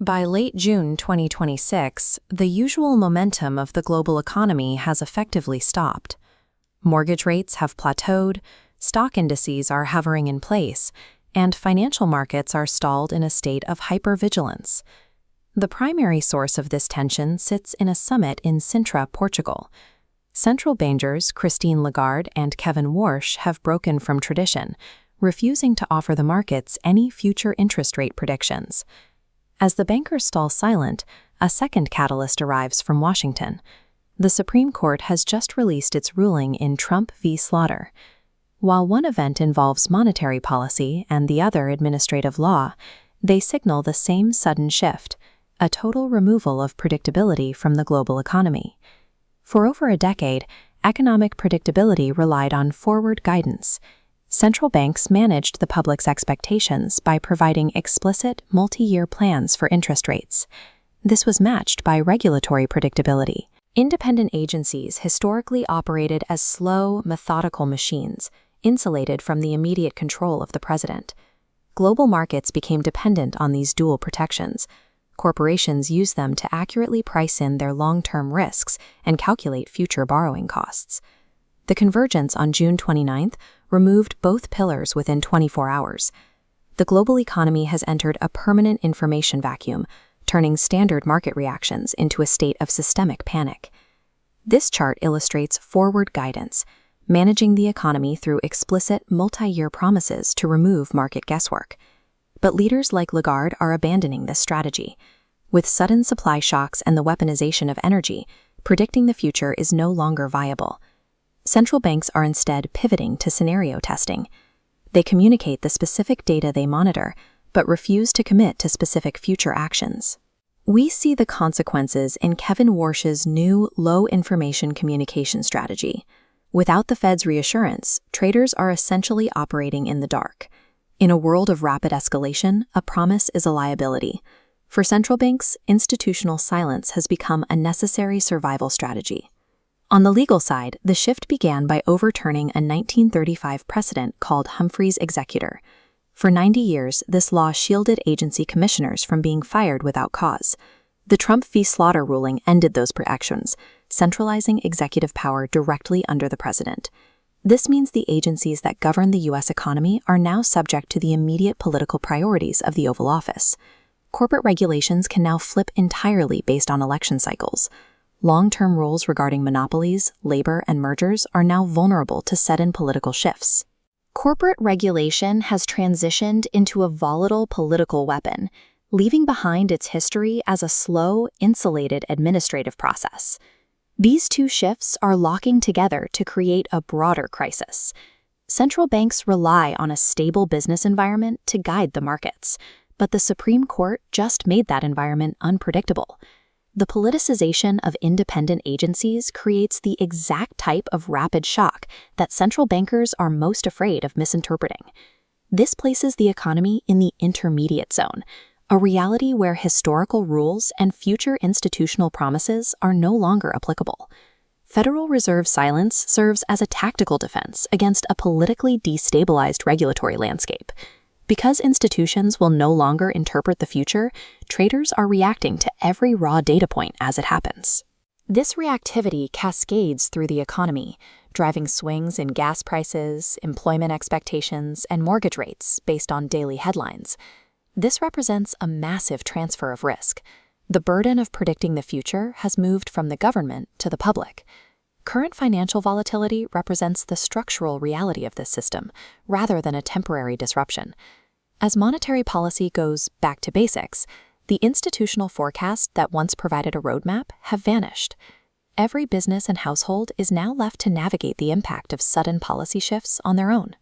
By late June 2026, the usual momentum of the global economy has effectively stopped. Mortgage rates have plateaued, stock indices are hovering in place, and financial markets are stalled in a state of hypervigilance. The primary source of this tension sits in a summit in Sintra, Portugal. Central bankers Christine Lagarde and Kevin Warsh have broken from tradition, refusing to offer the markets any future interest rate predictions. As the bankers stall silent, a second catalyst arrives from Washington. The Supreme Court has just released its ruling in Trump v. Slaughter. While one event involves monetary policy and the other administrative law, they signal the same sudden shift, a total removal of predictability from the global economy. For over a decade, economic predictability relied on forward guidance. Central banks managed the public's expectations by providing explicit, multi-year plans for interest rates. This was matched by regulatory predictability. Independent agencies historically operated as slow, methodical machines, insulated from the immediate control of the president. Global markets became dependent on these dual protections. Corporations used them to accurately price in their long-term risks and calculate future borrowing costs. The convergence on June 29th removed both pillars within 24 hours. The global economy has entered a permanent information vacuum, turning standard market reactions into a state of systemic panic. This chart illustrates forward guidance, managing the economy through explicit multi-year promises to remove market guesswork. But leaders like Lagarde are abandoning this strategy. With sudden supply shocks and the weaponization of energy, predicting the future is no longer viable. Central banks are instead pivoting to scenario testing. They communicate the specific data they monitor, but refuse to commit to specific future actions. We see the consequences in Kevin Warsh's new low-information communication strategy. Without the Fed's reassurance, traders are essentially operating in the dark. In a world of rapid escalation, a promise is a liability. For central banks, institutional silence has become a necessary survival strategy. On the legal side, the shift began by overturning a 1935 precedent called Humphrey's Executor. For 90 years, this law shielded agency commissioners from being fired without cause. The Trump v. Slaughter ruling ended those protections, centralizing executive power directly under the president. This means the agencies that govern the U.S. economy are now subject to the immediate political priorities of the Oval Office. Corporate regulations can now flip entirely based on election cycles. Long-term rules regarding monopolies, labor, and mergers are now vulnerable to sudden political shifts. Corporate regulation has transitioned into a volatile political weapon, leaving behind its history as a slow, insulated administrative process. These two shifts are locking together to create a broader crisis. Central banks rely on a stable business environment to guide the markets, but the Supreme Court just made that environment unpredictable. The politicization of independent agencies creates the exact type of rapid shock that central bankers are most afraid of misinterpreting. This places the economy in the intermediate zone, a reality where historical rules and future institutional promises are no longer applicable. Federal Reserve silence serves as a tactical defense against a politically destabilized regulatory landscape. Because institutions will no longer interpret the future, traders are reacting to every raw data point as it happens. This reactivity cascades through the economy, driving swings in gas prices, employment expectations, and mortgage rates based on daily headlines. This represents a massive transfer of risk. The burden of predicting the future has moved from the government to the public. Current financial volatility represents the structural reality of this system, rather than a temporary disruption. As monetary policy goes back to basics, the institutional forecasts that once provided a roadmap have vanished. Every business and household is now left to navigate the impact of sudden policy shifts on their own.